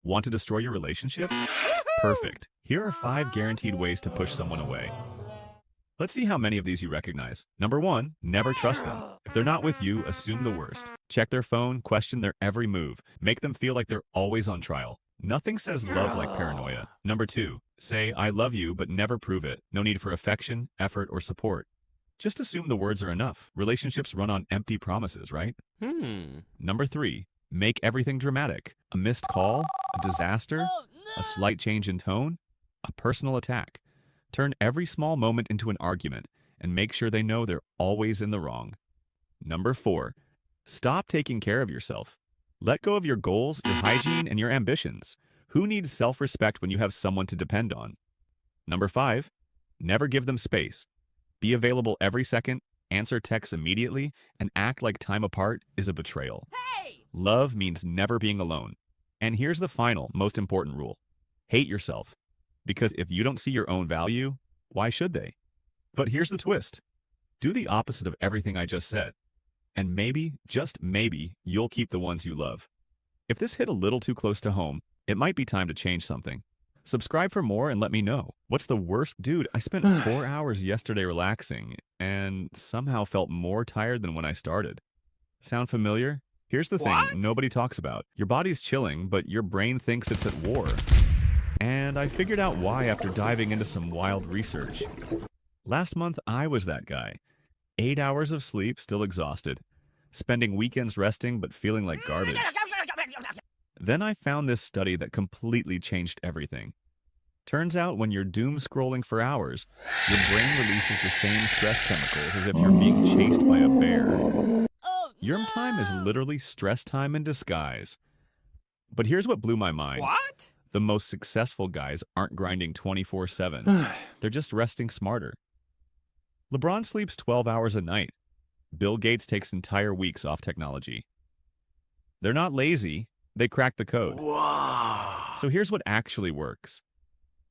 Want to destroy your relationship? Perfect. Here are 5 guaranteed ways to push someone away. Let's see how many of these you recognize. Number 1, never trust them. If they're not with you, assume the worst. Check their phone, question their every move. Make them feel like they're always on trial. Nothing says love like paranoia. Number 2, say, I love you, but never prove it. No need for affection, effort, or support. Just assume the words are enough. Relationships run on empty promises, right? Number 3, make everything dramatic. A missed call, a disaster, a slight change in tone, a personal attack. Turn every small moment into an argument and make sure they know they're always in the wrong. Number 4, stop taking care of yourself. Let go of your goals, your hygiene, and your ambitions. Who needs self-respect when you have someone to depend on? Number 5, never give them space. Be available every second, answer texts immediately, and act like time apart is a betrayal. Love means never being alone. And here's the final, most important rule. Hate yourself. Because if you don't see your own value, why should they? But here's the twist. Do the opposite of everything I just said. And maybe, just maybe, you'll keep the ones you love. If this hit a little too close to home, it might be time to change something. Subscribe for more and let me know. What's the worst? Dude, I spent 4 hours yesterday relaxing and somehow felt more tired than when I started. Sound familiar? Here's the thing nobody talks about. Your body's chilling, but your brain thinks it's at war. And I figured out why after diving into some wild research. Last month, I was that guy. 8 hours of sleep, still exhausted. Spending weekends resting, but feeling like garbage. Then I found this study that completely changed everything. Turns out when you're doom scrolling for hours, your brain releases the same stress chemicals as if you're being chased by a bear. Your time is literally stress time in disguise. But here's what blew my mind. The most successful guys aren't grinding 24/7. They're just resting smarter. LeBron sleeps 12 hours a night. Bill Gates takes entire weeks off technology. They're not lazy. They cracked the code. So here's what actually works.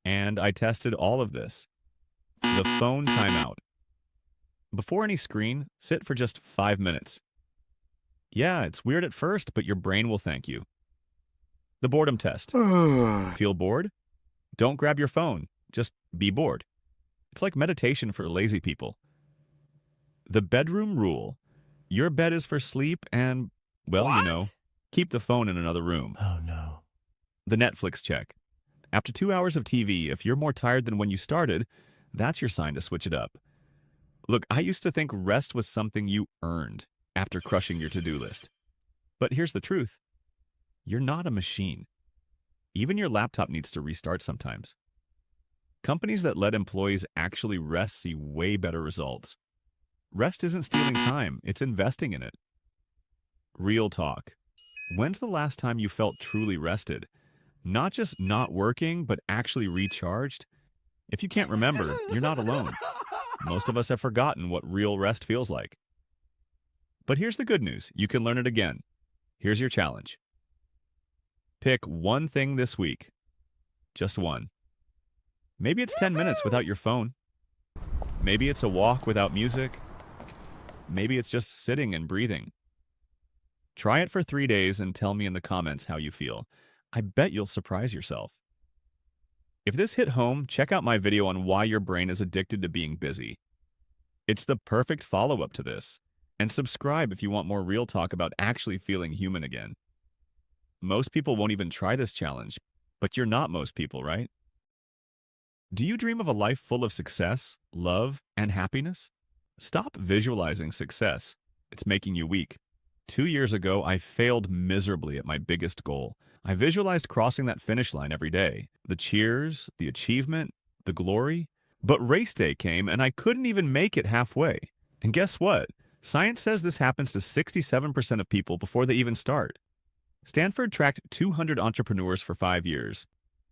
And I tested all of this. The phone timeout. Before any screen, sit for just 5 minutes. Yeah, it's weird at first, but your brain will thank you. The boredom test. Feel bored? Don't grab your phone. Just be bored. It's like meditation for lazy people. The bedroom rule. Your bed is for sleep and, well, keep the phone in another room. Oh, no. The Netflix check. After 2 hours of TV, if you're more tired than when you started, that's your sign to switch it up. Look, I used to think rest was something you earned after crushing your to-do list. But here's the truth. You're not a machine. Even your laptop needs to restart sometimes. Companies that let employees actually rest see way better results. Rest isn't stealing time, it's investing in it. Real talk. When's the last time you felt truly rested? Not just not working, but actually recharged? If you can't remember, you're not alone. Most of us have forgotten what real rest feels like. But here's the good news. You can learn it again. Here's your challenge. Pick one thing this week. Just one. Maybe it's 10 minutes without your phone. Maybe it's a walk without music. Maybe it's just sitting and breathing. Try it for 3 days and tell me in the comments how you feel. I bet you'll surprise yourself. If this hit home, check out my video on why your brain is addicted to being busy. It's the perfect follow-up to this. And subscribe if you want more real talk about actually feeling human again. Most people won't even try this challenge, but you're not most people, right? Do you dream of a life full of success, love, and happiness? Stop visualizing success. It's making you weak. 2 years ago, I failed miserably at my biggest goal. I visualized crossing that finish line every day. The cheers, the achievement, the glory. But race day came and I couldn't even make it halfway. And guess what? Science says this happens to 67% of people before they even start. Stanford tracked 200 entrepreneurs for 5 years.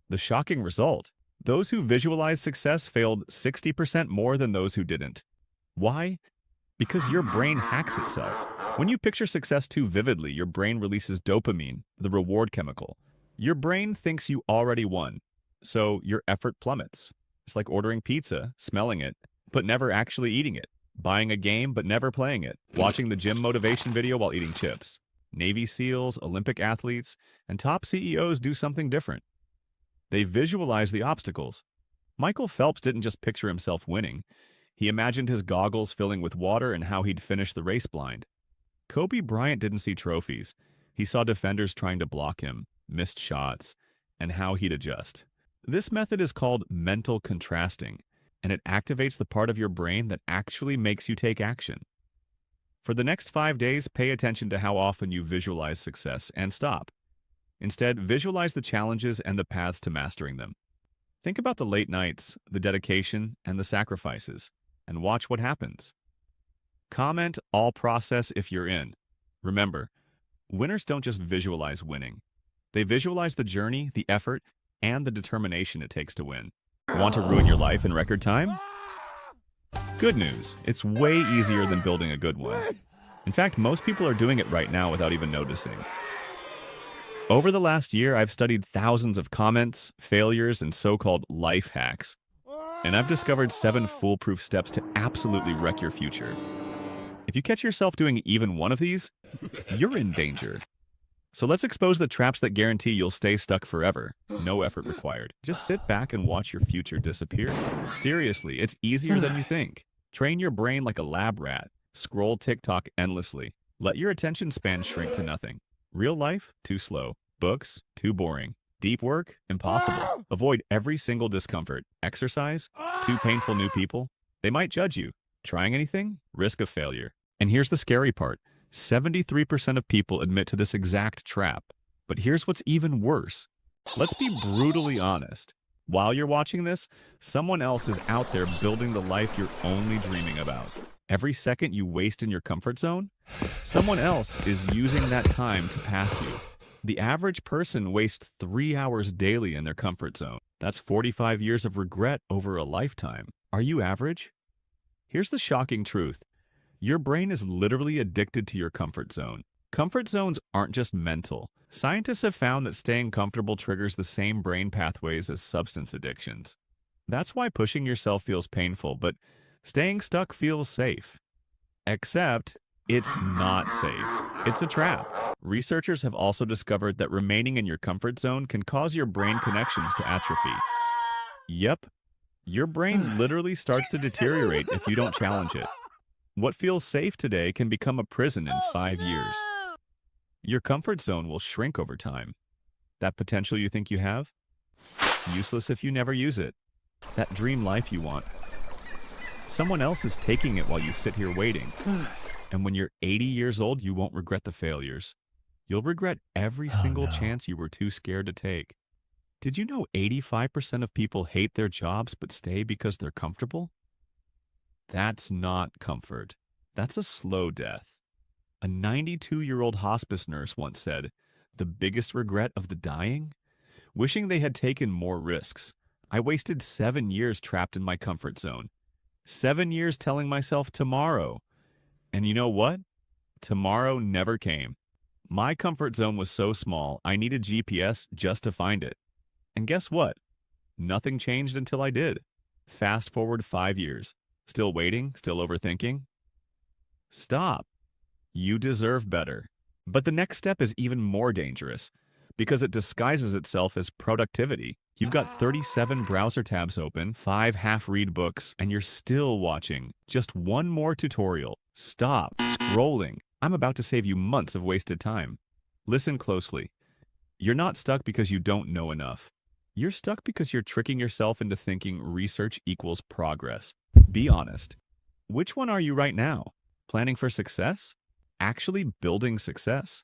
The shocking result: those who visualized success failed 60% more than those who didn't. Why? Because your brain hacks itself. When you picture success too vividly, your brain releases dopamine, the reward chemical. Your brain thinks you already won, so your effort plummets. It's like ordering pizza, smelling it, but never actually eating it. Buying a game, but never playing it. Watching the gym motivation video while eating chips. Navy SEALs, Olympic athletes, and top CEOs do something different. They visualize the obstacles. Michael Phelps didn't just picture himself winning. He imagined his goggles filling with water and how he'd finish the race blind. Kobe Bryant didn't see trophies. He saw defenders trying to block him, missed shots, and how he'd adjust. This method is called mental contrasting, and it activates the part of your brain that actually makes you take action. For the next 5 days, pay attention to how often you visualize success and stop. Instead, visualize the challenges and the paths to mastering them. Think about the late nights, the dedication, and the sacrifices, and watch what happens. Comment all process if you're in. Remember, winners don't just visualize winning. They visualize the journey, the effort, and the determination it takes to win. Want to ruin your life in record time? Good news, it's way easier than building a good one. In fact, most people are doing it right now without even noticing. Over the last year, I've studied thousands of comments, failures, and so-called life hacks. And I've discovered 7 foolproof steps to absolutely wreck your future. If you catch yourself doing even one of these, you're in danger. So let's expose the traps that guarantee you'll stay stuck forever. No effort required. Just sit back and watch your future disappear. Seriously, it's easier than you think. Train your brain like a lab rat. Scroll TikTok endlessly. Let your attention span shrink to nothing. Real life? Too slow. Books? Too boring. Deep work? Impossible. Avoid every single discomfort. Exercise? Too painful. New people? They might judge you. Trying anything? Risk of failure. And here's the scary part. 73% of people admit to this exact trap. But here's what's even worse. Let's be brutally honest. While you're watching this, someone else is out there building the life you're only dreaming about. Every second you waste in your comfort zone, someone else is using that time to pass you. The average person wastes 3 hours daily in their comfort zone. That's 45 years of regret over a lifetime. Are you average? Here's the shocking truth. Your brain is literally addicted to your comfort zone. Comfort zones aren't just mental. Scientists have found that staying comfortable triggers the same brain pathways as substance addictions. That's why pushing yourself feels painful, but staying stuck feels safe. Except, it's not safe. It's a trap. Researchers have also discovered that remaining in your comfort zone can cause your brain connections to atrophy. Yep, your brain literally starts to deteriorate if you don't challenge it. What feels safe today can become a prison in 5 years. Your comfort zone will shrink over time. That potential you think you have? Useless if you never use it. That dream life you want. Someone else is taking it while you sit here waiting. And when you're 80 years old, you won't regret the failures. You'll regret every single chance you were too scared to take. Did you know 85% of people hate their jobs but stay because they're comfortable? That's not comfort. That's a slow death. A 92-year-old hospice nurse once said, "The biggest regret of the dying? Wishing they had taken more risks. I wasted 7 years trapped in my comfort zone. 7 years telling myself tomorrow. And you know what? Tomorrow never came. My comfort zone was so small, I needed GPS just to find it. And guess what? Nothing changed until I did. Fast forward 5 years. Still waiting? Still overthinking? Stop. You deserve better. But the next step is even more dangerous because it disguises itself as productivity. You've got 37 browser tabs open, 5 half-read books, and you're still watching. Just one more tutorial. Stop scrolling. I'm about to save you months of wasted time. Listen closely. You're not stuck because you don't know enough. You're stuck because you're tricking yourself into thinking research equals progress. Be honest. Which one are you right now? Planning for success? Actually building success?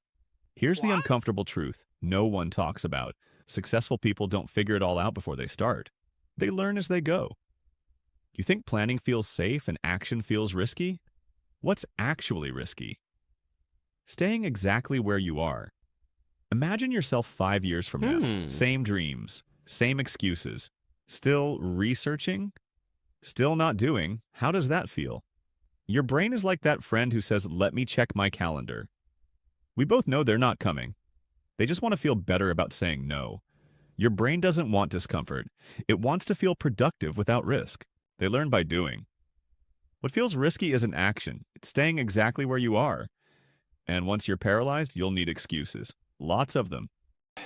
Here's the uncomfortable truth no one talks about. Successful people don't figure it all out before they start. They learn as they go. You think planning feels safe and action feels risky? What's actually risky? Staying exactly where you are. Imagine yourself 5 years from now. Same dreams, same excuses. Still researching? Still not doing? How does that feel? Your brain is like that friend who says, "Let me check my calendar." We both know they're not coming. They just want to feel better about saying no. Your brain doesn't want discomfort. It wants to feel productive without risk. They learn by doing. What feels risky isn't action. It's staying exactly where you are. And once you're paralyzed, you'll need excuses. Lots of them.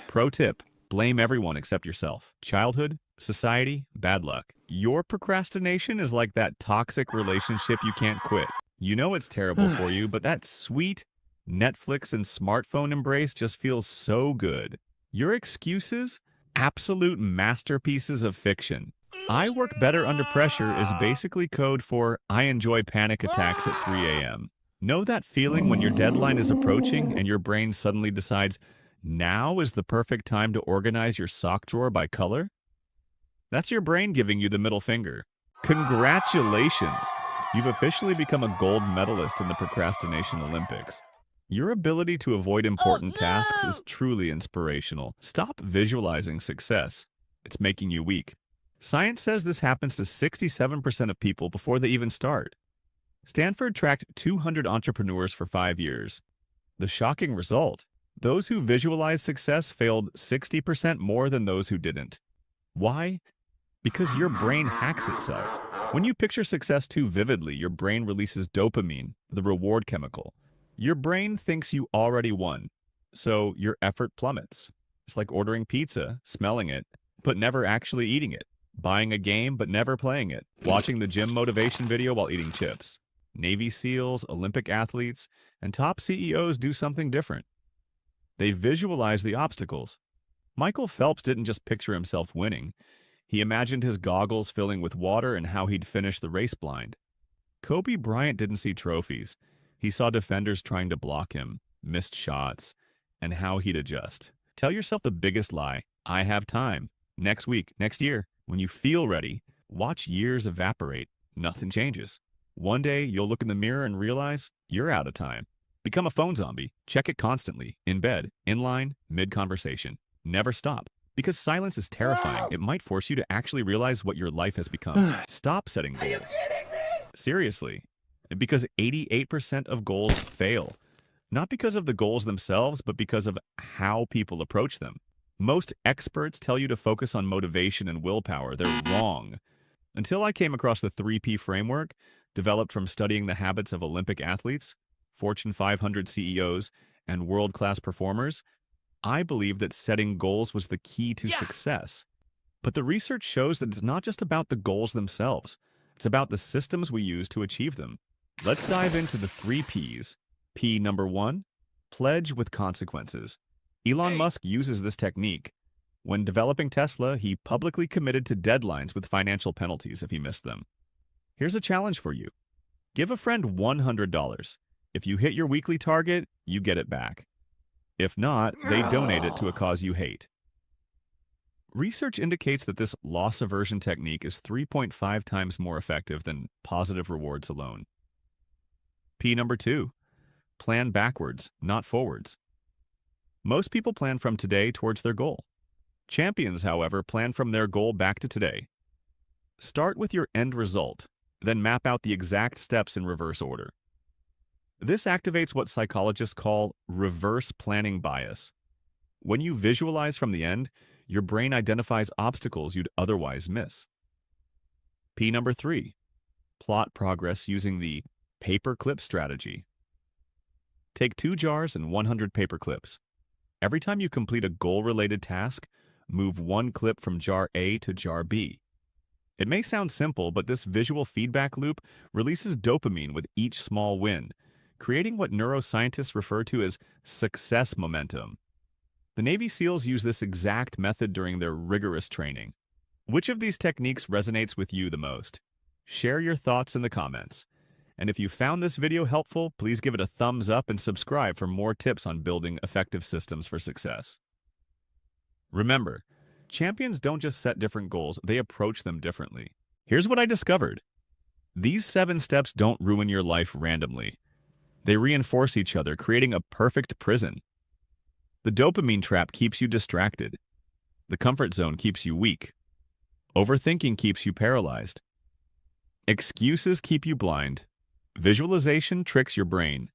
Pro tip: blame everyone except yourself. Childhood, society, bad luck. Your procrastination is like that toxic relationship you can't quit. You know it's terrible for you, but that sweet Netflix and smartphone embrace just feels so good. Your excuses? Absolute masterpieces of fiction. I work better under pressure is basically code for I enjoy panic attacks at 3 a.m. Know that feeling when your deadline is approaching and your brain suddenly decides now is the perfect time to organize your sock drawer by color? That's your brain giving you the middle finger. Congratulations! You've officially become a gold medalist in the Procrastination Olympics. Your ability to avoid important tasks is truly inspirational. Stop visualizing success. It's making you weak. Science says this happens to 67% of people before they even start. Stanford tracked 200 entrepreneurs for 5 years. The shocking result: those who visualized success failed 60% more than those who didn't. Why? Because your brain hacks itself. When you picture success too vividly, your brain releases dopamine, the reward chemical. Your brain thinks you already won, so your effort plummets. It's like ordering pizza, smelling it, but never actually eating it. Buying a game, but never playing it. Watching the gym motivation video while eating chips. Navy SEALs, Olympic athletes, and top CEOs do something different. They visualize the obstacles. Michael Phelps didn't just picture himself winning. He imagined his goggles filling with water and how he'd finish the race blind. Kobe Bryant didn't see trophies. He saw defenders trying to block him, missed shots, and how he'd adjust. Tell yourself the biggest lie: I have time. Next week, next year, when you feel ready, watch years evaporate. Nothing changes. One day, you'll look in the mirror and realize you're out of time. Become a phone zombie. Check it constantly, in bed, in line, mid-conversation. Never stop. Because silence is terrifying. It might force you to actually realize what your life has become. Stop setting goals. Seriously. Because 88% of goals fail. Not because of the goals themselves, but because of how people approach them. Most experts tell you to focus on motivation and willpower. They're wrong. Until I came across the 3P framework, developed from studying the habits of Olympic athletes, Fortune 500 CEOs, and world-class performers, I believed that setting goals was the key to success. But the research shows that it's not just about the goals themselves. It's about the systems we use to achieve them. Let's dive into the 3 Ps. P number 1, pledge with consequences. Elon Musk uses this technique. When developing Tesla, he publicly committed to deadlines with financial penalties if he missed them. Here's a challenge for you. Give a friend $100. If you hit your weekly target, you get it back. If not, they donate it to a cause you hate. Research indicates that this loss aversion technique is 3.5 times more effective than positive rewards alone. P number 2, plan backwards, not forwards. Most people plan from today towards their goal. Champions, however, plan from their goal back to today. Start with your end result, then map out the exact steps in reverse order. This activates what psychologists call reverse planning bias. When you visualize from the end, your brain identifies obstacles you'd otherwise miss. P number 3, plot progress using the paperclip strategy. Take 2 jars and 100 paper clips. Every time you complete a goal-related task, move 1 clip from jar A to jar B. It may sound simple, but this visual feedback loop releases dopamine with each small win, creating what neuroscientists refer to as success momentum. The Navy SEALs use this exact method during their rigorous training. Which of these techniques resonates with you the most? Share your thoughts in the comments. And if you found this video helpful, please give it a thumbs up and subscribe for more tips on building effective systems for success. Remember, champions don't just set different goals, they approach them differently. Here's what I discovered. These 7 steps don't ruin your life randomly. They reinforce each other, creating a perfect prison. The dopamine trap keeps you distracted. The comfort zone keeps you weak. Overthinking keeps you paralyzed. Excuses keep you blind. Visualization tricks your brain.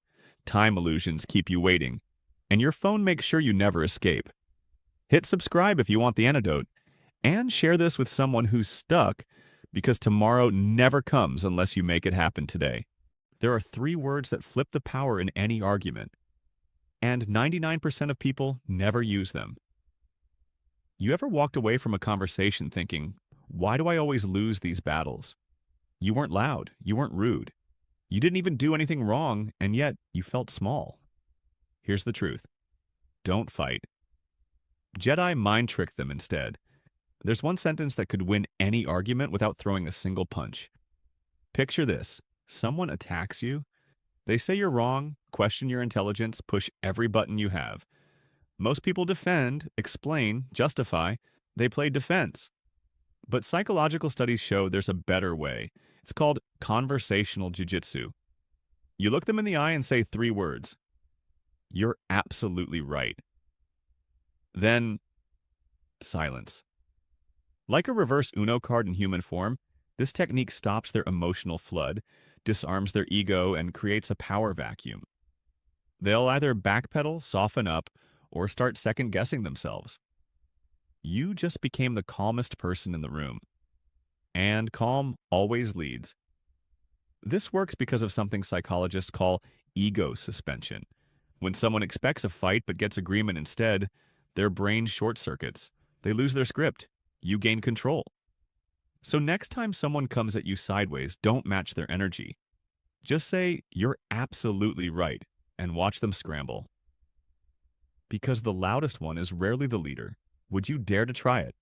Time illusions keep you waiting. And your phone makes sure you never escape. Hit subscribe if you want the antidote. And share this with someone who's stuck, because tomorrow never comes unless you make it happen today. There are 3 words that flip the power in any argument. and 99% of people never use them. You ever walked away from a conversation thinking, why do I always lose these battles? You weren't loud, you weren't rude, you didn't even do anything wrong, and yet you felt small. Here's the truth. Don't fight. Jedi mind trick them instead. There's one sentence that could win any argument without throwing a single punch. Picture this. Someone attacks you. They say you're wrong, question your intelligence, push every button you have. Most people defend, explain, justify. They play defense. But psychological studies show there's a better way. It's called conversational jujitsu. You look them in the eye and say 3 words. You're absolutely right. Then, silence. Like a reverse Uno card in human form, this technique stops their emotional flood, disarms their ego, and creates a power vacuum. They'll either backpedal, soften up, or start second-guessing themselves. You just became the calmest person in the room. And calm always leads. This works because of something psychologists call ego suspension. When someone expects a fight but gets agreement instead, their brain short-circuits. They lose their script. You gain control. So next time someone comes at you sideways, don't match their energy. Just say, you're absolutely right, and watch them scramble. Because the loudest one is rarely the leader. Would you dare to try it?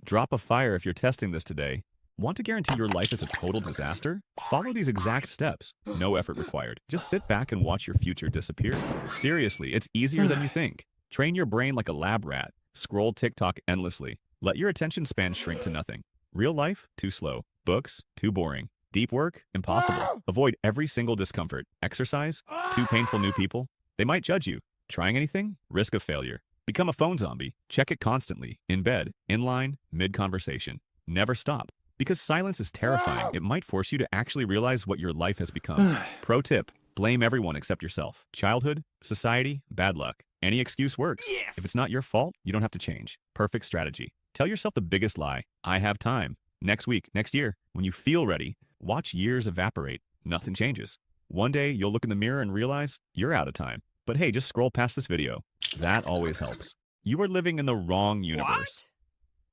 Drop a fire if you're testing this today. Want to guarantee your life is a total disaster? Follow these exact steps. No effort required. Just sit back and watch your future disappear. Seriously, it's easier than you think. Train your brain like a lab rat. Scroll TikTok endlessly. Let your attention span shrink to nothing. Real life? Too slow. Books? Too boring. Deep work? Impossible. Avoid every single discomfort. Exercise? Too painful new people? They might judge you. Trying anything? Risk of failure. Become a phone zombie. Check it constantly. In bed, in line, mid-conversation. Never stop. Because silence is terrifying. It might force you to actually realize what your life has become. Pro tip. Blame everyone except yourself. Childhood, society, bad luck. Any excuse works. Yes. If it's not your fault, you don't have to change. Perfect strategy. Tell yourself the biggest lie. I have time. Next week, next year. When you feel ready, watch years evaporate. Nothing changes. One day, you'll look in the mirror and realize you're out of time. But hey, just scroll past this video. That always helps. You are living in the wrong universe.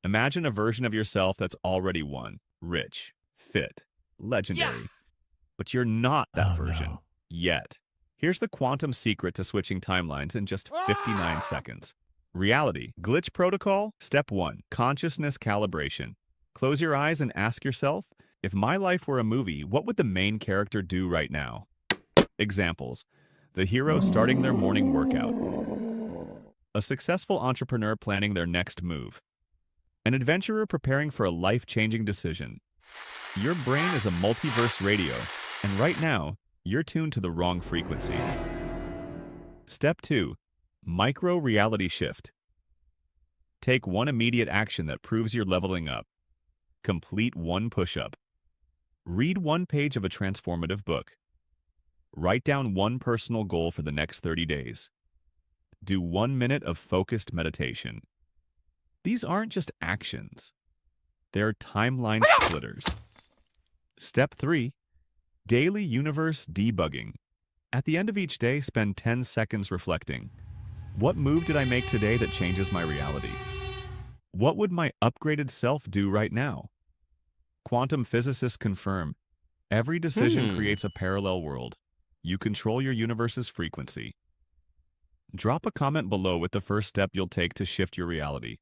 What? Imagine a version of yourself that's already won. Rich, fit, legendary. Yeah. But you're not that version. Yet. Here's the quantum secret to switching timelines in just 59 seconds. Reality. Glitch protocol. Step 1. Consciousness calibration. Close your eyes and ask yourself, if my life were a movie, what would the main character do right now? Examples. The hero starting their morning workout. A successful entrepreneur planning their next move. An adventurer preparing for a life-changing decision. Your brain is a multiverse radio, and right now, you're tuned to the wrong frequency. Step 2. Micro-reality shift. Take one immediate action that proves you're leveling up. Complete one push-up. Read one page of a transformative book. Write down one personal goal for the next 30 days. Do 1 minute of focused meditation. These aren't just actions. They're timeline splitters. Step 3. Daily universe debugging. At the end of each day, spend 10 seconds reflecting. What move did I make today that changes my reality? What would my upgraded self do right now? Quantum physicists confirm, every decision creates a parallel world. You control your universe's frequency. Drop a comment below with the first step you'll take to shift your reality.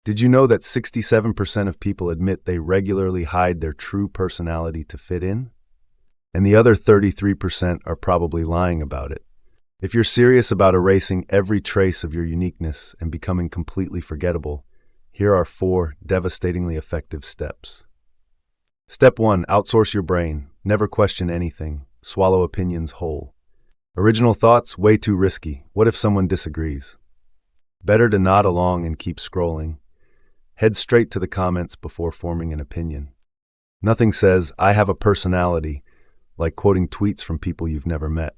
Did you know that 67% of people admit they regularly hide their true personality to fit in? And the other 33% are probably lying about it. If you're serious about erasing every trace of your uniqueness and becoming completely forgettable, here are 4 devastatingly effective steps. Step 1. Outsource your brain. Never question anything. Swallow opinions whole. Original thoughts? Way too risky. What if someone disagrees? Better to nod along and keep scrolling. Head straight to the comments before forming an opinion. Nothing says, I have a personality, like quoting tweets from people you've never met.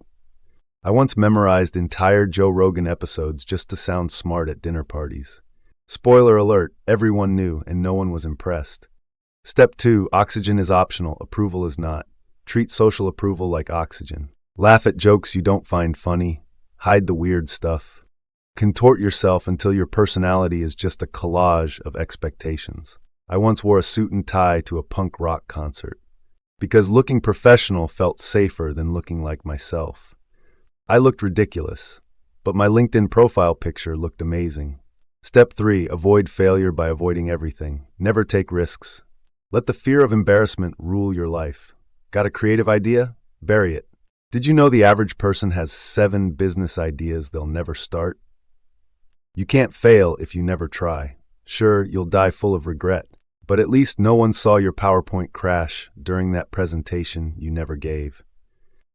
I once memorized entire Joe Rogan episodes just to sound smart at dinner parties. Spoiler alert, everyone knew and no one was impressed. Step 2, oxygen is optional, approval is not. Treat social approval like oxygen. Laugh at jokes you don't find funny. Hide the weird stuff. Contort yourself until your personality is just a collage of expectations. I once wore a suit and tie to a punk rock concert because looking professional felt safer than looking like myself. I looked ridiculous, but my LinkedIn profile picture looked amazing. Step 3. Avoid failure by avoiding everything. Never take risks. Let the fear of embarrassment rule your life. Got a creative idea? Bury it. Did you know the average person has 7 business ideas they'll never start? You can't fail if you never try. Sure, you'll die full of regret, but at least no one saw your PowerPoint crash during that presentation you never gave.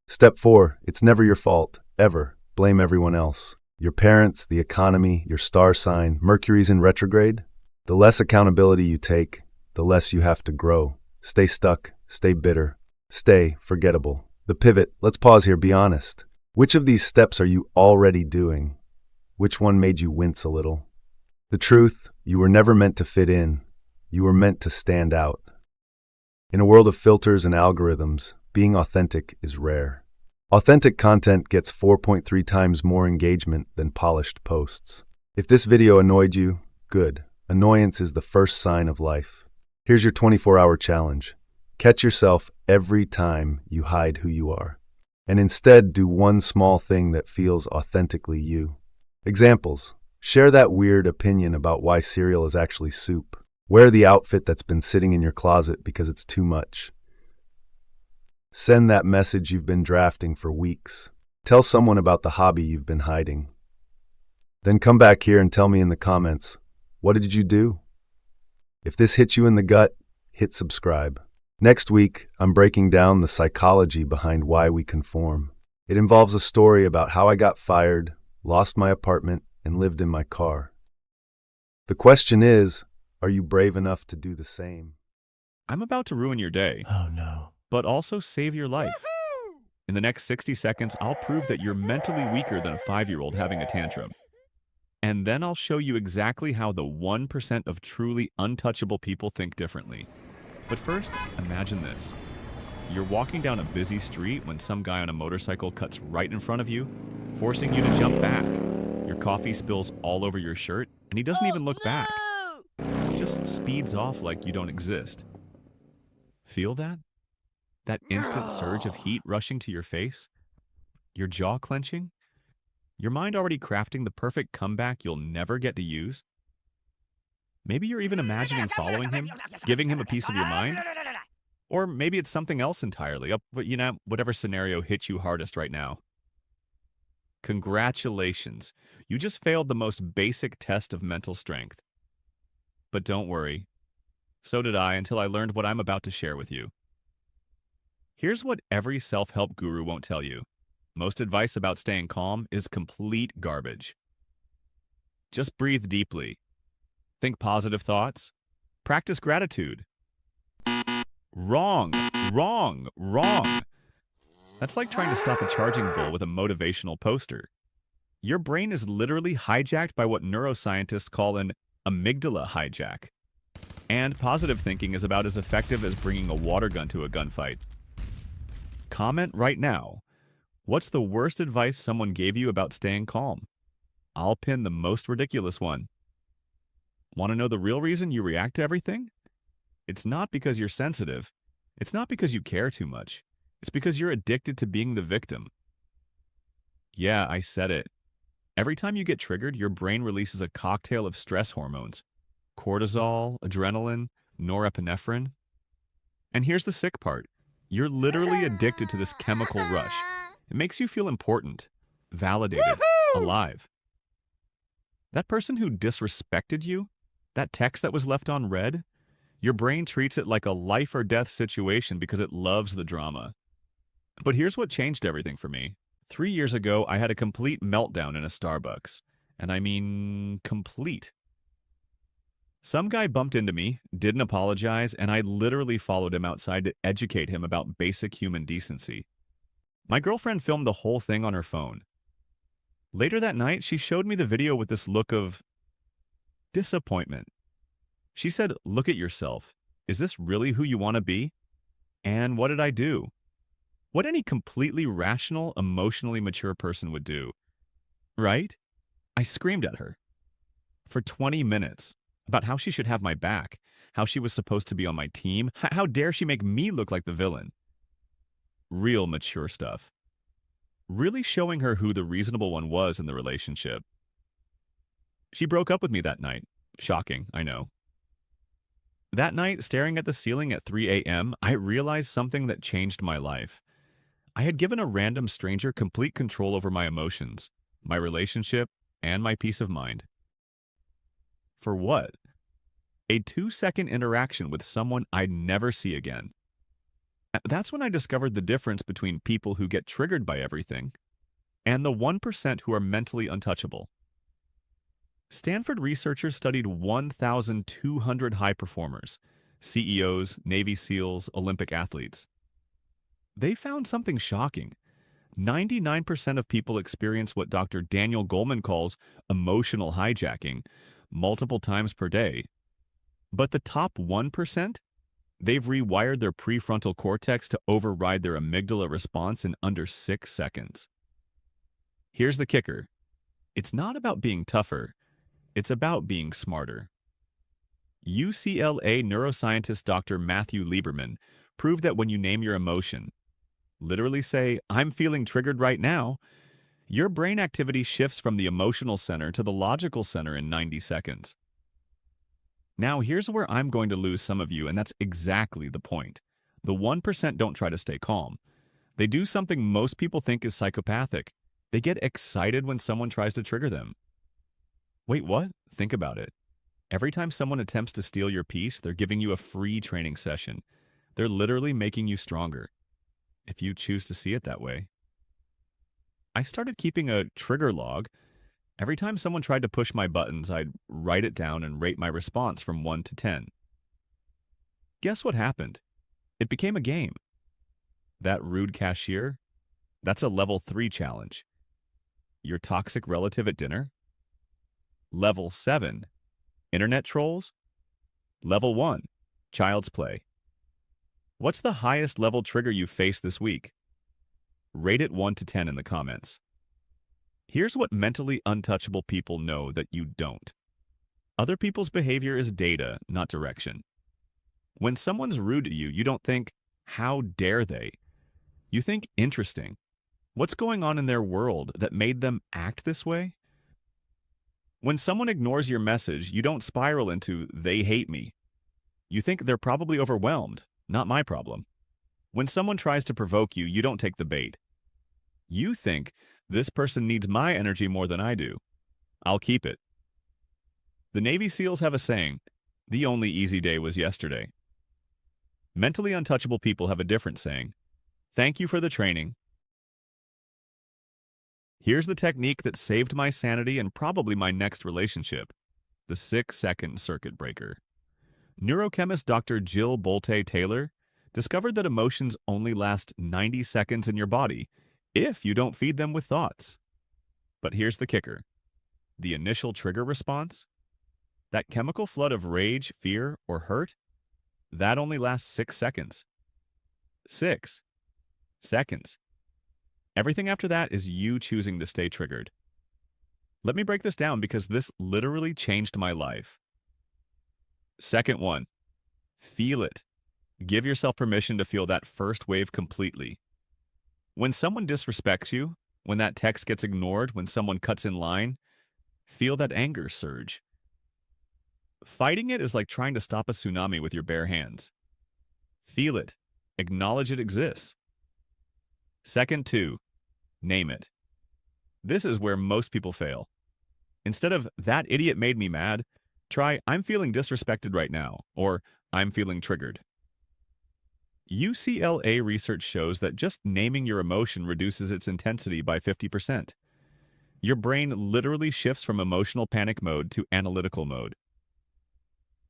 Step 4. It's never your fault, ever. Blame everyone else. Your parents, the economy, your star sign, Mercury's in retrograde. The less accountability you take, the less you have to grow. Stay stuck, stay bitter, stay forgettable. The pivot, let's pause here, be honest. Which of these steps are you already doing? Which one made you wince a little? The truth, you were never meant to fit in. You were meant to stand out. In a world of filters and algorithms, being authentic is rare. Authentic content gets 4.3 times more engagement than polished posts. If this video annoyed you, good. Annoyance is the first sign of life. Here's your 24-hour challenge. Catch yourself every time you hide who you are, and instead do one small thing that feels authentically you. Examples. Share that weird opinion about why cereal is actually soup. Wear the outfit that's been sitting in your closet because it's too much. Send that message you've been drafting for weeks. Tell someone about the hobby you've been hiding. Then come back here and tell me in the comments, what did you do? If this hit you in the gut, hit subscribe. Next week, I'm breaking down the psychology behind why we conform. It involves a story about how I got fired, lost my apartment, and lived in my car. The question is, are you brave enough to do the same? I'm about to ruin your day, Oh no. but also save your life. In the next 60 seconds, I'll prove that you're mentally weaker than a 5-year-old having a tantrum. And then I'll show you exactly how the 1% of truly untouchable people think differently. But first, imagine this. You're walking down a busy street when some guy on a motorcycle cuts right in front of you, forcing you to jump back. Your coffee spills all over your shirt, and he doesn't even look back. Just speeds off like you don't exist. Feel that? That instant surge of heat rushing to your face? Your jaw clenching? Your mind already crafting the perfect comeback you'll never get to use? Maybe you're even imagining following him, giving him a piece of your mind? Or maybe it's something else entirely, but whatever scenario hits you hardest right now. Congratulations, you just failed the most basic test of mental strength. But don't worry, so did I until I learned what I'm about to share with you. Here's what every self-help guru won't tell you. Most advice about staying calm is complete garbage. Just breathe deeply. Think positive thoughts. Practice gratitude. Wrong, wrong, wrong. That's like trying to stop a charging bull with a motivational poster. Your brain is literally hijacked by what neuroscientists call an amygdala hijack. And positive thinking is about as effective as bringing a water gun to a gunfight. Comment right now. What's the worst advice someone gave you about staying calm? I'll pin the most ridiculous one. Want to know the real reason you react to everything? It's not because you're sensitive. It's not because you care too much. It's because you're addicted to being the victim. Yeah, I said it. Every time you get triggered, your brain releases a cocktail of stress hormones. Cortisol, adrenaline, norepinephrine. And here's the sick part. You're literally addicted to this chemical rush. It makes you feel important, validated, alive. That person who disrespected you, that text that was left unread, your brain treats it like a life or death situation because it loves the drama. But here's what changed everything for me. 3 years ago, I had a complete meltdown in a Starbucks. And I mean, complete. Some guy bumped into me, didn't apologize, and I literally followed him outside to educate him about basic human decency. My girlfriend filmed the whole thing on her phone. Later that night, she showed me the video with this look of disappointment. She said, "Look at yourself. Is this really who you want to be?" And what did I do? What any completely rational, emotionally mature person would do. right? I screamed at her for 20 minutes about how she should have my back, how she was supposed to be on my team. How dare she make me look like the villain? Real mature stuff. Really showing her who the reasonable one was in the relationship. She broke up with me that night. Shocking, I know. That night, staring at the ceiling at 3 a.m., I realized something that changed my life. I had given a random stranger complete control over my emotions, my relationship, and my peace of mind. For what? A 2-second interaction with someone I'd never see again. That's when I discovered the difference between people who get triggered by everything and the 1% who are mentally untouchable. Stanford researchers studied 1,200 high performers, CEOs, Navy SEALs, Olympic athletes. They found something shocking. 99% of people experience what Dr. Daniel Goleman calls emotional hijacking multiple times per day. But the top 1%? They've rewired their prefrontal cortex to override their amygdala response in under 6 seconds. Here's the kicker. It's not about being tougher. It's about being smarter. UCLA neuroscientist Dr. Matthew Lieberman proved that when you name your emotion, literally say, "I'm feeling triggered right now," your brain activity shifts from the emotional center to the logical center in 90 seconds. Now, here's where I'm going to lose some of you, and that's exactly the point. The 1% don't try to stay calm. They do something most people think is psychopathic. They get excited when someone tries to trigger them. Wait, what? Think about it. Every time someone attempts to steal your peace, they're giving you a free training session. They're literally making you stronger, if you choose to see it that way. I started keeping a trigger log. Every time someone tried to push my buttons, I'd write it down and rate my response from 1 to 10. Guess what happened? It became a game. That rude cashier? That's a level 3 challenge. Your toxic relative at dinner? Level 7. Internet trolls? Level 1. Child's play. What's the highest level trigger you've faced this week? Rate it 1 to 10 in the comments. Here's what mentally untouchable people know that you don't. Other people's behavior is data, not direction. When someone's rude to you, you don't think, "How dare they?" You think, "Interesting. What's going on in their world that made them act this way?" When someone ignores your message, you don't spiral into, "They hate me." You think, "They're probably overwhelmed, not my problem." When someone tries to provoke you, you don't take the bait. You think, "This person needs my energy more than I do. I'll keep it." The Navy SEALs have a saying, "The only easy day was yesterday." Mentally untouchable people have a different saying, "Thank you for the training." Here's the technique that saved my sanity and probably my next relationship: the 6-second circuit breaker. Neurochemist Dr. Jill Bolte Taylor discovered that emotions only last 90 seconds in your body if you don't feed them with thoughts. But here's the kicker. The initial trigger response, that chemical flood of rage, fear, or hurt, that only lasts 6 seconds. 6 seconds. Everything after that is you choosing to stay triggered. Let me break this down because this literally changed my life. Second one, feel it. Give yourself permission to feel that first wave completely. When someone disrespects you, when that text gets ignored, when someone cuts in line, feel that anger surge. Fighting it is like trying to stop a tsunami with your bare hands. Feel it. Acknowledge it exists. Second two, name it. This is where most people fail. Instead of "that idiot made me mad," try "I'm feeling disrespected right now," or "I'm feeling triggered." UCLA research shows that just naming your emotion reduces its intensity by 50%. Your brain literally shifts from emotional panic mode to analytical mode.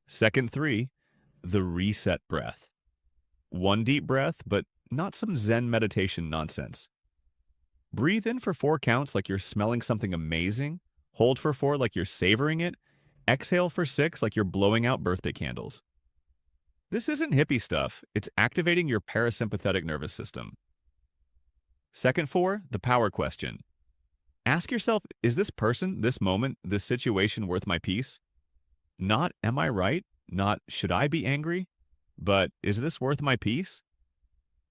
Second three, the reset breath. One deep breath, but not some Zen meditation nonsense. Breathe in for 4 counts like you're smelling something amazing. Hold for 4 like you're savoring it. Exhale for 6 like you're blowing out birthday candles. This isn't hippie stuff. It's activating your parasympathetic nervous system. Second 4, the power question. Ask yourself, is this person, this moment, this situation worth my peace? Not, am I right? Not, should I be angry? But, is this worth my peace?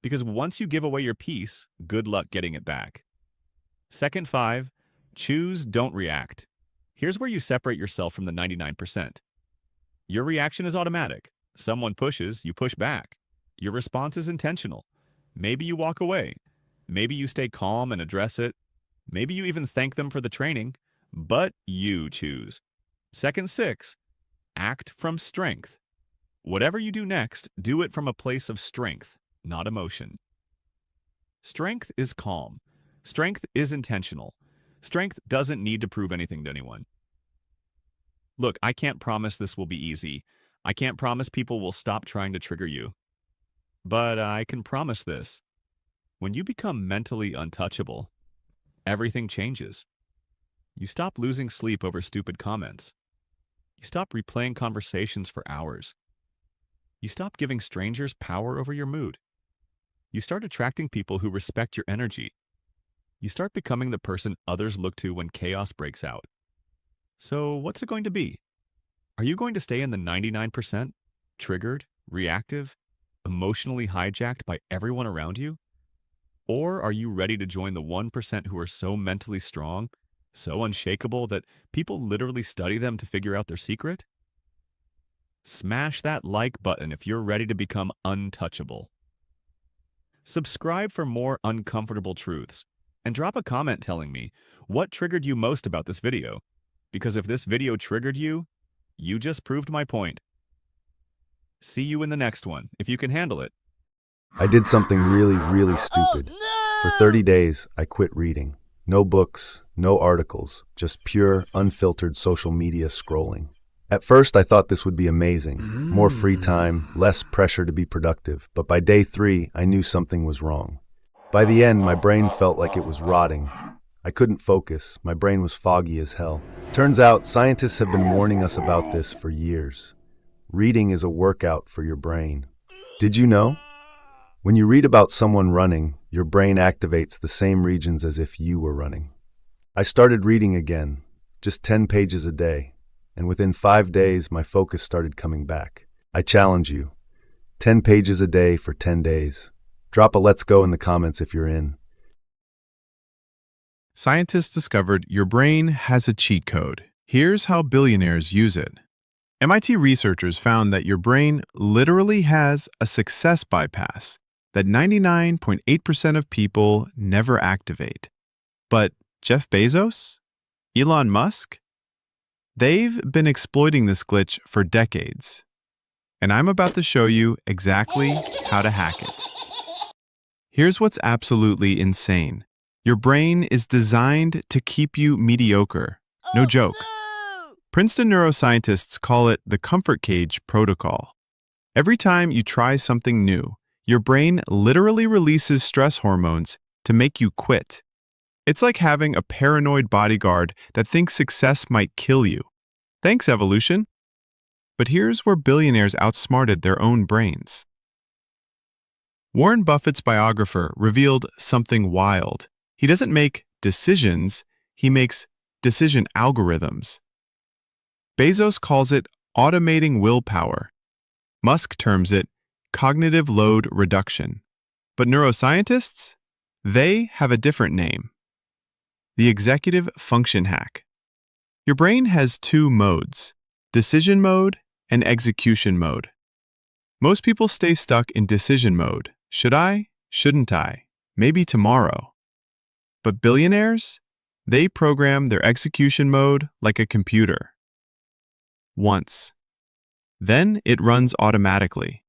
Because once you give away your peace, good luck getting it back. Second 5, choose, don't react. Here's where you separate yourself from the 99%. Your reaction is automatic. Someone pushes, you push back. Your response is intentional. Maybe you walk away. Maybe you stay calm and address it. Maybe you even thank them for the training, but you choose. Second 6, act from strength. Whatever you do next, do it from a place of strength, not emotion. Strength is calm. Strength is intentional. Strength doesn't need to prove anything to anyone. Look, I can't promise this will be easy. I can't promise people will stop trying to trigger you. But I can promise this. When you become mentally untouchable, everything changes. You stop losing sleep over stupid comments. You stop replaying conversations for hours. You stop giving strangers power over your mood. You start attracting people who respect your energy. You start becoming the person others look to when chaos breaks out. So what's it going to be? Are you going to stay in the 99%, triggered, reactive, emotionally hijacked by everyone around you? Or are you ready to join the 1% who are so mentally strong, so unshakable that people literally study them to figure out their secret? Smash that like button if you're ready to become untouchable. Subscribe for more uncomfortable truths, and drop a comment telling me what triggered you most about this video. Because if this video triggered you, you just proved my point. See you in the next one, if you can handle it. I did something really stupid. For 30 days, I quit reading. No books, no articles, just pure, unfiltered social media scrolling. At first, I thought this would be amazing. More free time, less pressure to be productive. But by day 3, I knew something was wrong. By the end, my brain felt like it was rotting. I couldn't focus. My brain was foggy as hell. Turns out, scientists have been warning us about this for years. Reading is a workout for your brain. Did you know? When you read about someone running, your brain activates the same regions as if you were running. I started reading again, just 10 pages a day, and within 5 days, my focus started coming back. I challenge you, 10 pages a day for 10 days. Drop a let's go in the comments if you're in. Scientists discovered your brain has a cheat code. Here's how billionaires use it. MIT researchers found that your brain literally has a success bypass that 99.8% of people never activate. But Jeff Bezos? Elon Musk? They've been exploiting this glitch for decades. And I'm about to show you exactly how to hack it. Here's what's absolutely insane. Your brain is designed to keep you mediocre. No joke. Princeton neuroscientists call it the comfort cage protocol. Every time you try something new, your brain literally releases stress hormones to make you quit. It's like having a paranoid bodyguard that thinks success might kill you. Thanks, evolution. But here's where billionaires outsmarted their own brains. Warren Buffett's biographer revealed something wild. He doesn't make decisions, he makes decision algorithms. Bezos calls it automating willpower. Musk terms it cognitive load reduction. But neuroscientists? They have a different name. The executive function hack. Your brain has 2 modes, decision mode and execution mode. Most people stay stuck in decision mode. Should I? Shouldn't I? Maybe tomorrow. But billionaires? They program their execution mode like a computer. Once. Then it runs automatically.